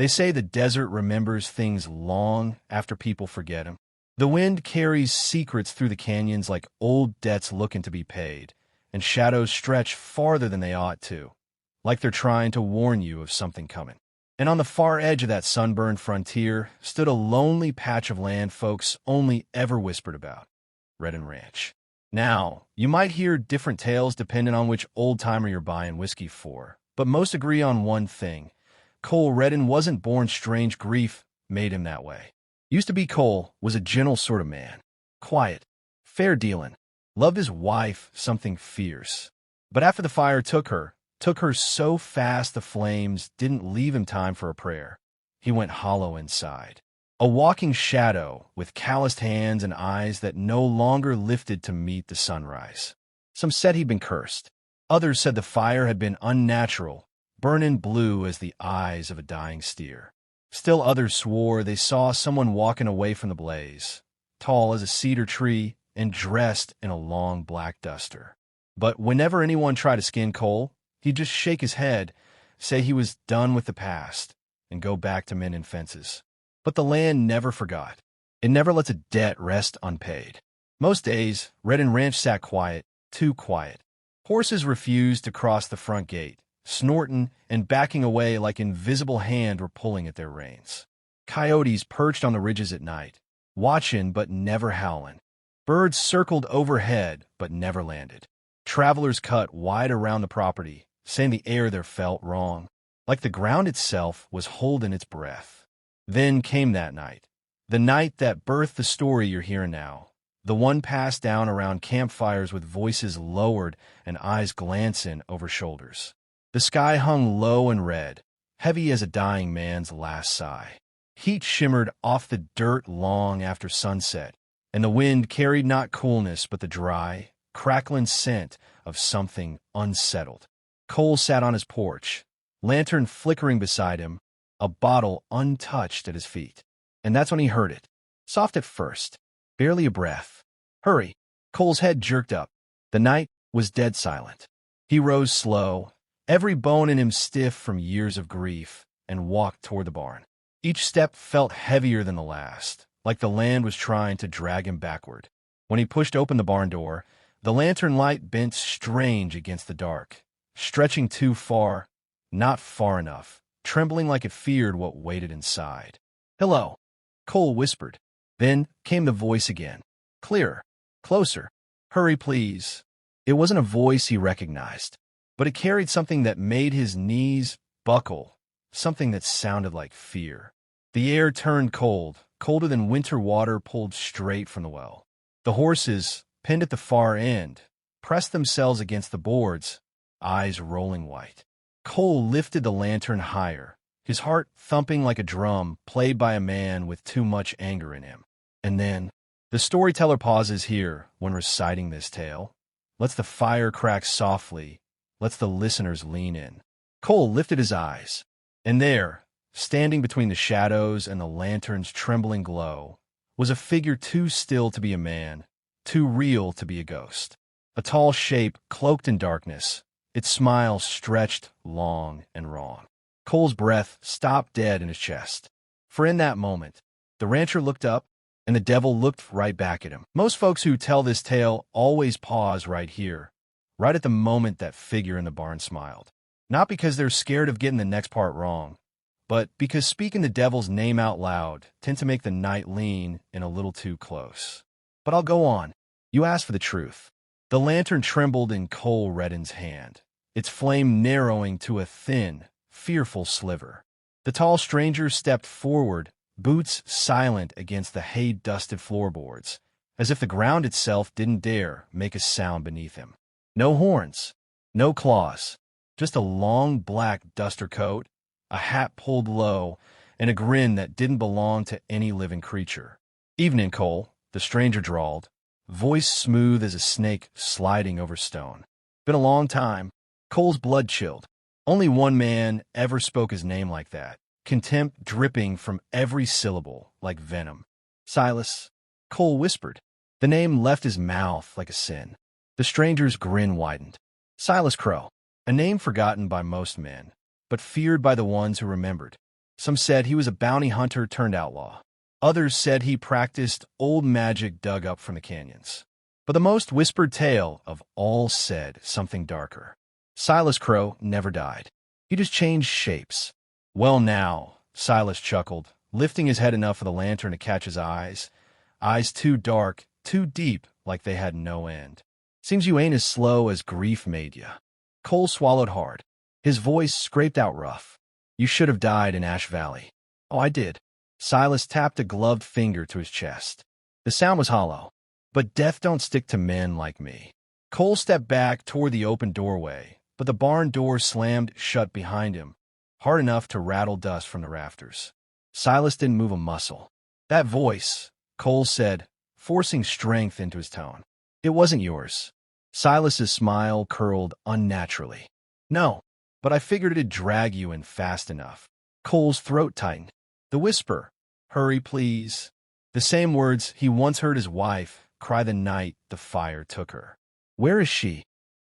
They say the desert remembers things long after people forget them. The wind carries secrets through the canyons like old debts looking to be paid, and shadows stretch farther than they ought to, like they're trying to warn you of something coming. And on the far edge of that sunburned frontier stood a lonely patch of land folks only ever whispered about, Redden Ranch. Now, you might hear different tales depending on which old-timer you're buying whiskey for, but most agree on one thing. Cole Redden wasn't born strange, grief made him that way. Used to be Cole was a gentle sort of man, quiet, fair-dealing, loved his wife something fierce. But after the fire took her so fast the flames didn't leave him time for a prayer. He went hollow inside, a walking shadow with calloused hands and eyes that no longer lifted to meet the sunrise. Some said he'd been cursed. Others said the fire had been unnatural, burning blue as the eyes of a dying steer. Still others swore they saw someone walking away from the blaze, tall as a cedar tree and dressed in a long black duster. But whenever anyone tried to skin Cole, he'd just shake his head, say he was done with the past, and go back to mending fences. But the land never forgot. It never lets a debt rest unpaid. Most days, Redden Ranch sat quiet, too quiet. Horses refused to cross the front gate, snorting and backing away like invisible hands were pulling at their reins. Coyotes perched on the ridges at night, watching but never howling. Birds circled overhead but never landed. Travelers cut wide around the property, saying the air there felt wrong, like the ground itself was holding its breath. Then came that night, the night that birthed the story you're hearing now, the one passed down around campfires with voices lowered and eyes glancing over shoulders. The sky hung low and red, heavy as a dying man's last sigh. Heat shimmered off the dirt long after sunset, and the wind carried not coolness but the dry, crackling scent of something unsettled. Cole sat on his porch, lantern flickering beside him, a bottle untouched at his feet. And that's when he heard it. Soft at first, barely a breath. Hurry! Cole's head jerked up. The night was dead silent. He rose slow, every bone in him stiff from years of grief, and walked toward the barn. Each step felt heavier than the last, like the land was trying to drag him backward. When he pushed open the barn door, the lantern light bent strange against the dark, stretching too far, not far enough, trembling like it feared what waited inside. "Hello," Cole whispered. Then came the voice again, clearer, closer. "Hurry, please." It wasn't a voice he recognized, but it carried something that made his knees buckle, something that sounded like fear. The air turned cold, colder than winter water pulled straight from the well. The horses, pinned at the far end, pressed themselves against the boards, eyes rolling white. Cole lifted the lantern higher, his heart thumping like a drum played by a man with too much anger in him. And then, the storyteller pauses here when reciting this tale, lets the fire crack softly, lets the listeners lean in. Cole lifted his eyes, and there, standing between the shadows and the lantern's trembling glow, was a figure too still to be a man, too real to be a ghost. A tall shape cloaked in darkness, its smile stretched long and wrong. Cole's breath stopped dead in his chest. For in that moment, the rancher looked up, and the devil looked right back at him. Most folks who tell this tale always pause right here, right at the moment that figure in the barn smiled. Not because they're scared of getting the next part wrong, but because speaking the devil's name out loud tends to make the night lean in a little too close. But I'll go on. You asked for the truth. The lantern trembled in Cole Redden's hand, its flame narrowing to a thin, fearful sliver. The tall stranger stepped forward, boots silent against the hay-dusted floorboards, as if the ground itself didn't dare make a sound beneath him. No horns, no claws, just a long black duster coat, a hat pulled low, and a grin that didn't belong to any living creature. "Evening, Cole," the stranger drawled, voice smooth as a snake sliding over stone. "Been a long time." Cole's blood chilled. Only one man ever spoke his name like that, contempt dripping from every syllable like venom. "Silas," Cole whispered. The name left his mouth like a sin. The stranger's grin widened. Silas Crow, a name forgotten by most men, but feared by the ones who remembered. Some said he was a bounty hunter turned outlaw. Others said he practiced old magic dug up from the canyons. But the most whispered tale of all said something darker. Silas Crow never died. He just changed shapes. Well now, Silas chuckled, lifting his head enough for the lantern to catch his eyes. Eyes too dark, too deep, like they had no end. Seems you ain't as slow as grief made ya. Cole swallowed hard. His voice scraped out rough. You should have died in Ash Valley. Oh, I did. Silas tapped a gloved finger to his chest. The sound was hollow. But death don't stick to men like me. Cole stepped back toward the open doorway, but the barn door slammed shut behind him, hard enough to rattle dust from the rafters. Silas didn't move a muscle. That voice, Cole said, forcing strength into his tone. It wasn't yours. Silas's smile curled unnaturally. No, but I figured it'd drag you in fast enough. Cole's throat tightened. The whisper, hurry please. The same words he once heard his wife cry the night the fire took her. Where is she?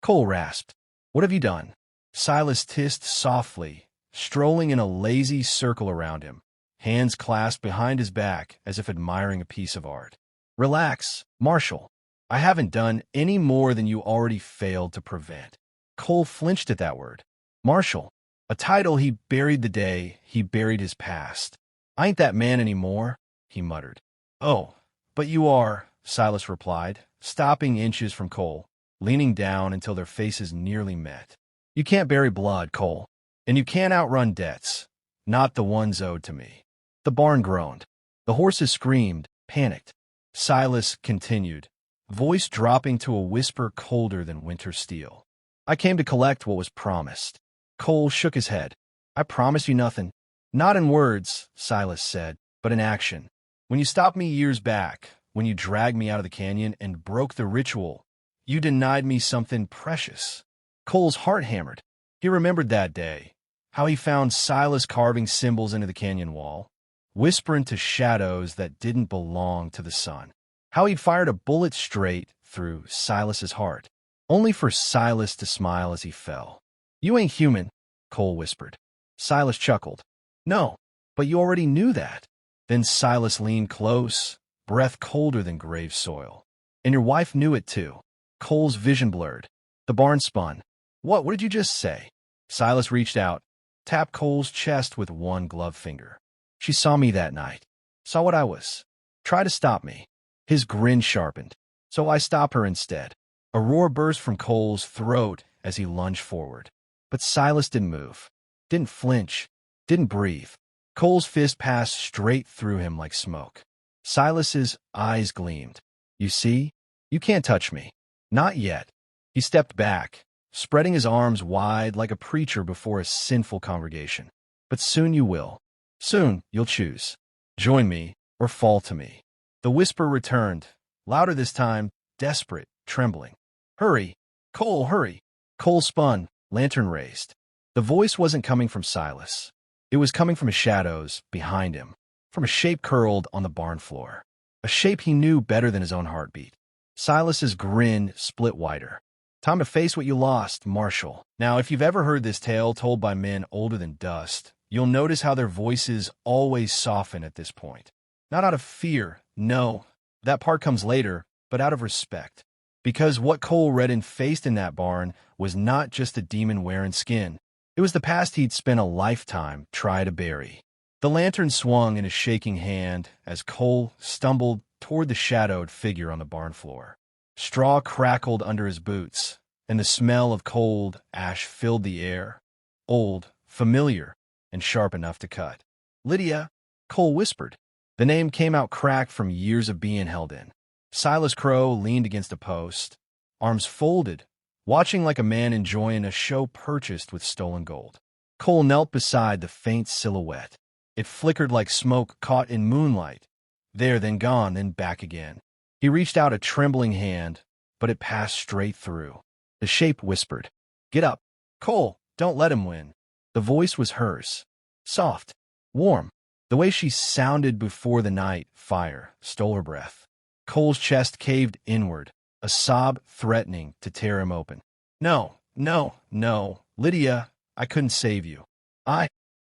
Cole rasped. What have you done? Silas hissed softly, strolling in a lazy circle around him, hands clasped behind his back as if admiring a piece of art. Relax, Marshall. I haven't done any more than you already failed to prevent. Cole flinched at that word. Marshall, a title he buried the day he buried his past. I ain't that man anymore, he muttered. Oh, but you are, Silas replied, stopping inches from Cole, leaning down until their faces nearly met. You can't bury blood, Cole, and you can't outrun debts, not the ones owed to me. The barn groaned. The horses screamed, panicked. Silas continued, voice dropping to a whisper colder than winter steel. I came to collect what was promised. Cole shook his head. I promise you nothing. Not in words, Silas said, but in action. When you stopped me years back, when you dragged me out of the canyon and broke the ritual, you denied me something precious. Cole's heart hammered. He remembered that day, how he found Silas carving symbols into the canyon wall, whispering to shadows that didn't belong to the sun. How he'd fired a bullet straight through Silas's heart, only for Silas to smile as he fell. You ain't human, Cole whispered. Silas chuckled. No, but you already knew that. Then Silas leaned close, breath colder than grave soil. And your wife knew it too. Cole's vision blurred. The barn spun. What did you just say? Silas reached out, tapped Cole's chest with one gloved finger. She saw me that night. Saw what I was. Tried to stop me. His grin sharpened. So I stopped her instead. A roar burst from Cole's throat as he lunged forward. But Silas didn't move. Didn't flinch. Didn't breathe. Cole's fist passed straight through him like smoke. Silas's eyes gleamed. You see? You can't touch me. Not yet. He stepped back, spreading his arms wide like a preacher before a sinful congregation. But soon you will. Soon you'll choose. Join me or fall to me. The whisper returned, louder this time, desperate, trembling. Hurry! Cole, hurry! Cole spun, lantern raised. The voice wasn't coming from Silas. It was coming from his shadows behind him, from a shape curled on the barn floor. A shape he knew better than his own heartbeat. Silas's grin split wider. Time to face what you lost, Marshall. Now, if you've ever heard this tale told by men older than dust, you'll notice how their voices always soften at this point. Not out of fear, no, that part comes later, but out of respect. Because what Cole Redden faced in that barn was not just a demon wearing skin. It was the past he'd spent a lifetime trying to bury. The lantern swung in a shaking hand as Cole stumbled toward the shadowed figure on the barn floor. Straw crackled under his boots, and the smell of cold ash filled the air. Old, familiar, and sharp enough to cut. Lydia, Cole whispered. The name came out cracked from years of being held in. Silas Crow leaned against a post, arms folded, watching like a man enjoying a show purchased with stolen gold. Cole knelt beside the faint silhouette. It flickered like smoke caught in moonlight. There, then gone, then back again. He reached out a trembling hand, but it passed straight through. The shape whispered, "Get up. Cole, don't let him win." The voice was hers. Soft, warm. The way she sounded before the night fire stole her breath. Cole's chest caved inward, a sob threatening to tear him open. No, no, no, Lydia, I couldn't save you.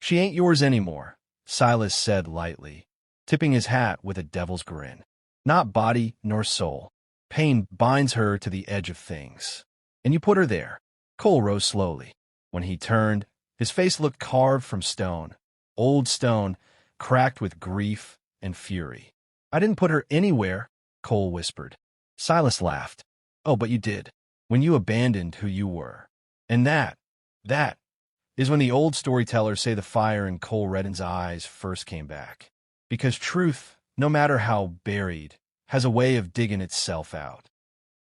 She ain't yours anymore. Silas said lightly, tipping his hat with a devil's grin. Not body nor soul. Pain binds her to the edge of things. And you put her there. Cole rose slowly. When he turned, his face looked carved from stone. Old stone, cracked with grief and fury. I didn't put her anywhere, Cole whispered. Silas laughed. Oh, but you did. When you abandoned who you were. And that is when the old storytellers say the fire in Cole Redden's eyes first came back. Because truth, no matter how buried, has a way of digging itself out.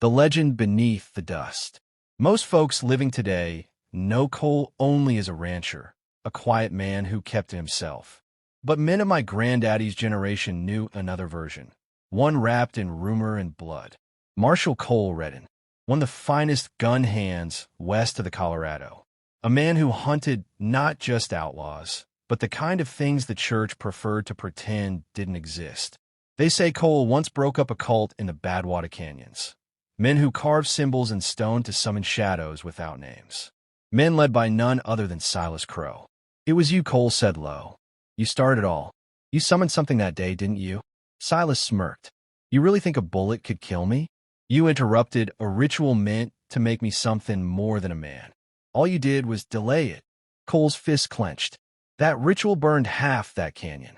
The legend beneath the dust. Most folks living today know Cole only as a rancher, a quiet man who kept to himself. But men of my granddaddy's generation knew another version, one wrapped in rumor and blood. Marshal Cole Redden, one of the finest gun hands west of the Colorado. A man who hunted not just outlaws, but the kind of things the church preferred to pretend didn't exist. They say Cole once broke up a cult in the Badwater Canyons. Men who carved symbols in stone to summon shadows without names. Men led by none other than Silas Crow. It was you, Cole said low. You started it all. You summoned something that day, didn't you? Silas smirked. You really think a bullet could kill me? You interrupted a ritual meant to make me something more than a man. All you did was delay it. Cole's fist clenched. That ritual burned half that canyon.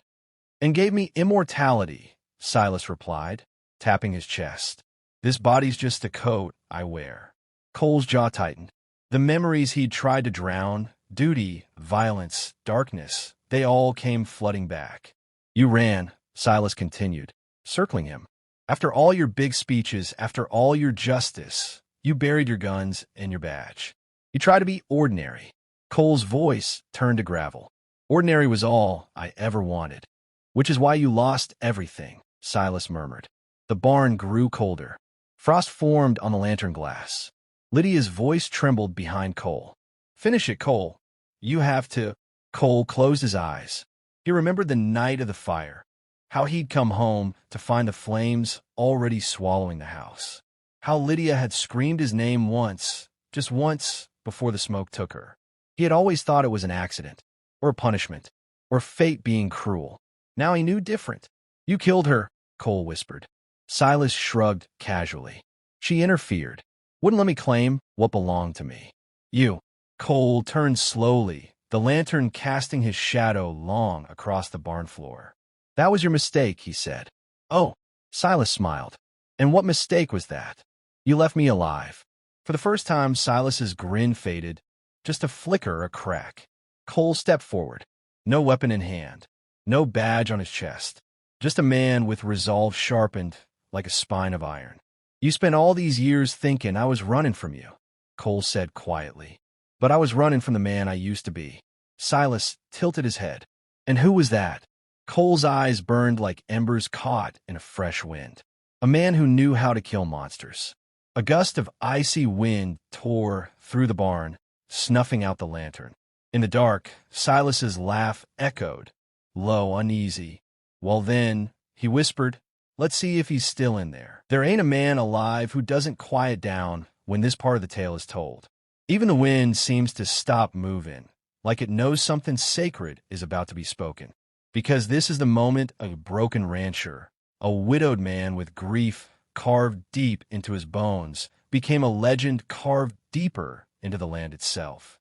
And gave me immortality, Silas replied, tapping his chest. This body's just a coat I wear. Cole's jaw tightened. The memories he'd tried to drown, duty, violence, darkness, they all came flooding back. You ran, Silas continued, circling him. After all your big speeches, after all your justice, you buried your guns and your badge. You tried to be ordinary. Cole's voice turned to gravel. Ordinary was all I ever wanted. Which is why you lost everything, Silas murmured. The barn grew colder. Frost formed on the lantern glass. Lydia's voice trembled behind Cole. Finish it, Cole. You have to. Cole closed his eyes. He remembered the night of the fire, how he'd come home to find the flames already swallowing the house, how Lydia had screamed his name once, just once, before the smoke took her. He had always thought it was an accident, or a punishment, or fate being cruel. Now he knew different. You killed her, Cole whispered. Silas shrugged casually. She interfered. Wouldn't let me claim what belonged to me. You. Cole turned slowly, the lantern casting his shadow long across the barn floor. That was your mistake, he said. Oh, Silas smiled. And what mistake was that? You left me alive. For the first time, Silas's grin faded, just a flicker, a crack. Cole stepped forward. No weapon in hand, no badge on his chest. Just a man with resolve sharpened like a spine of iron. You spent all these years thinking I was running from you, Cole said quietly. But I was running from the man I used to be. Silas tilted his head. And who was that? Cole's eyes burned like embers caught in a fresh wind. A man who knew how to kill monsters. A gust of icy wind tore through the barn, snuffing out the lantern. In the dark, Silas's laugh echoed, low, uneasy. Well then, he whispered, let's see if he's still in there. There ain't a man alive who doesn't quiet down when this part of the tale is told. Even the wind seems to stop moving, like it knows something sacred is about to be spoken. Because this is the moment of a broken rancher, a widowed man with grief carved deep into his bones, became a legend carved deeper into the land itself.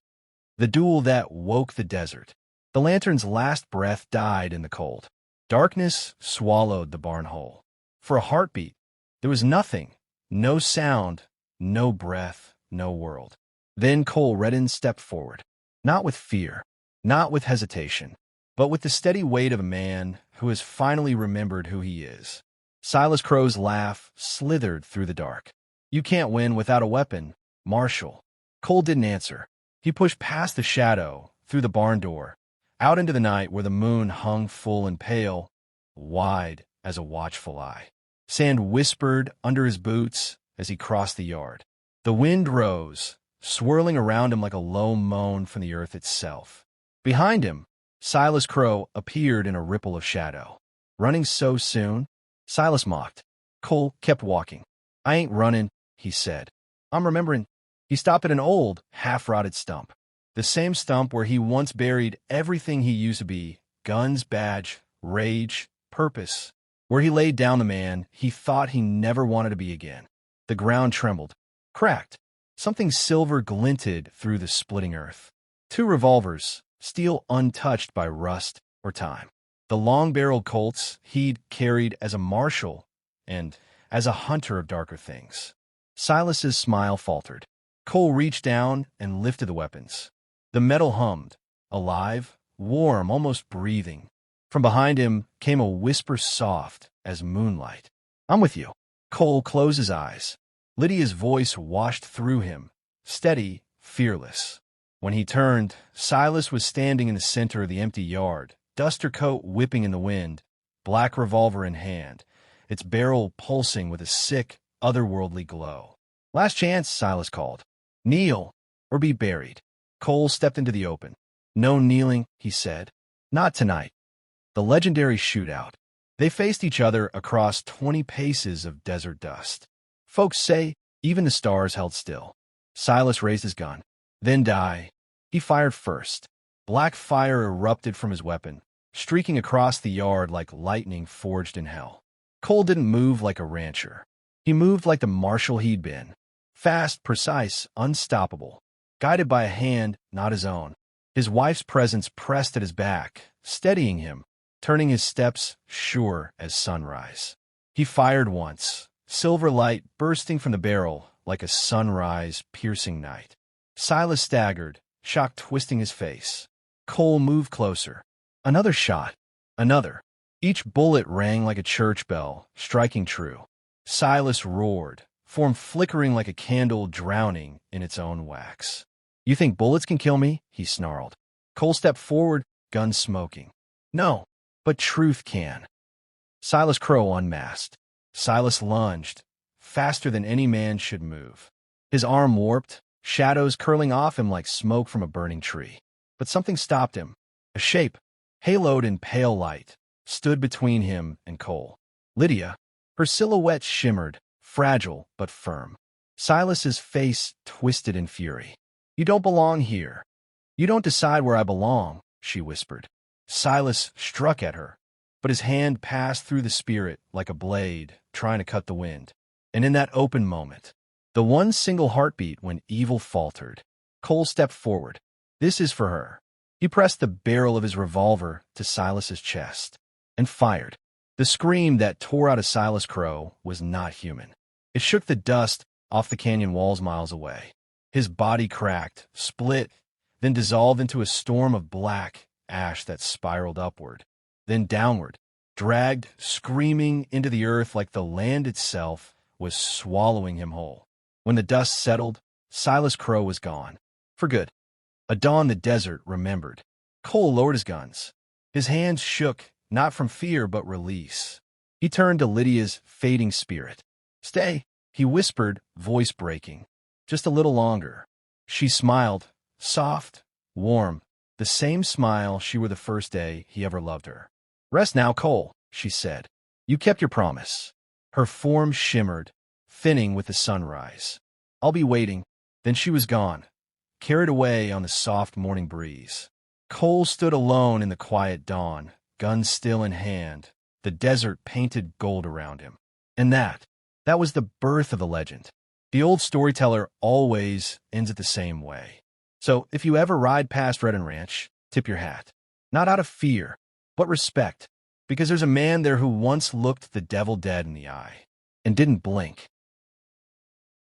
The duel that woke the desert. The lantern's last breath died in the cold. Darkness swallowed the barn whole. For a heartbeat, there was nothing, no sound, no breath, no world. Then Cole Redden stepped forward, not with fear, not with hesitation, but with the steady weight of a man who has finally remembered who he is. Silas Crow's laugh slithered through the dark. You can't win without a weapon, Marshal. Cole didn't answer. He pushed past the shadow, through the barn door, out into the night where the moon hung full and pale, wide as a watchful eye. Sand whispered under his boots as he crossed the yard. The wind rose, swirling around him like a low moan from the earth itself. Behind him, Silas Crow appeared in a ripple of shadow. Running so soon? Silas mocked. Cole kept walking. I ain't running, he said. I'm remembering. He stopped at an old, half-rotted stump. The same stump where he once buried everything he used to be, guns, badge, rage, purpose. Where he laid down the man he thought he never wanted to be again. The ground trembled, cracked. Something silver glinted through the splitting earth. 2 revolvers, steel untouched by rust or time. The long-barreled Colts he'd carried as a marshal and as a hunter of darker things. Silas's smile faltered. Cole reached down and lifted the weapons. The metal hummed, alive, warm, almost breathing. From behind him came a whisper soft as moonlight. "I'm with you." Cole closed his eyes. Lydia's voice washed through him, steady, fearless. When he turned, Silas was standing in the center of the empty yard, duster coat whipping in the wind, black revolver in hand, its barrel pulsing with a sick, otherworldly glow. "Last chance," Silas called. "Kneel or be buried." Cole stepped into the open. "No kneeling," he said. "Not tonight." The legendary shootout. They faced each other across 20 paces of desert dust. Folks say even the stars held still. Silas raised his gun. Then die. He fired first. Black fire erupted from his weapon, streaking across the yard like lightning forged in hell. Cole didn't move like a rancher. He moved like the marshal he'd been. Fast, precise, unstoppable. Guided by a hand not his own. His wife's presence pressed at his back, steadying him, turning his steps sure as sunrise. He fired once, silver light bursting from the barrel like a sunrise piercing night. Silas staggered, shock twisting his face. Cole moved closer. Another shot. Another. Each bullet rang like a church bell, striking true. Silas roared, form flickering like a candle drowning in its own wax. "You think bullets can kill me?" he snarled. Cole stepped forward, gun smoking. "No, but truth can." Silas Crow unmasked. Silas lunged, faster than any man should move. His arm warped, shadows curling off him like smoke from a burning tree. But something stopped him. A shape, haloed in pale light, stood between him and Cole. Lydia. Her silhouette shimmered, fragile but firm. Silas's face twisted in fury. "You don't belong here. You don't decide where I belong," she whispered. Silas struck at her, but his hand passed through the spirit like a blade trying to cut the wind. And in that open moment, the one single heartbeat when evil faltered, Cole stepped forward. "This is for her." He pressed the barrel of his revolver to Silas's chest and fired. The scream that tore out of Silas Crow was not human. It shook the dust off the canyon walls miles away. His body cracked, split, then dissolved into a storm of black ash that spiraled upward, then downward, dragged screaming into the earth like the land itself was swallowing him whole. When the dust settled, Silas Crow was gone. For good. A dawn the desert remembered. Cole lowered his guns. His hands shook, not from fear but release. He turned to Lydia's fading spirit. "Stay," he whispered, voice breaking. "Just a little longer." She smiled, soft, warm, the same smile she wore the first day he ever loved her. "Rest now, Cole," she said. "You kept your promise." Her form shimmered, thinning with the sunrise. "I'll be waiting." Then she was gone, carried away on the soft morning breeze. Cole stood alone in the quiet dawn, gun still in hand, the desert painted gold around him. And that was the birth of the legend. The old storyteller always ends it the same way. So if you ever ride past Red and Ranch, tip your hat. Not out of fear, but respect, because there's a man there who once looked the devil dead in the eye and didn't blink.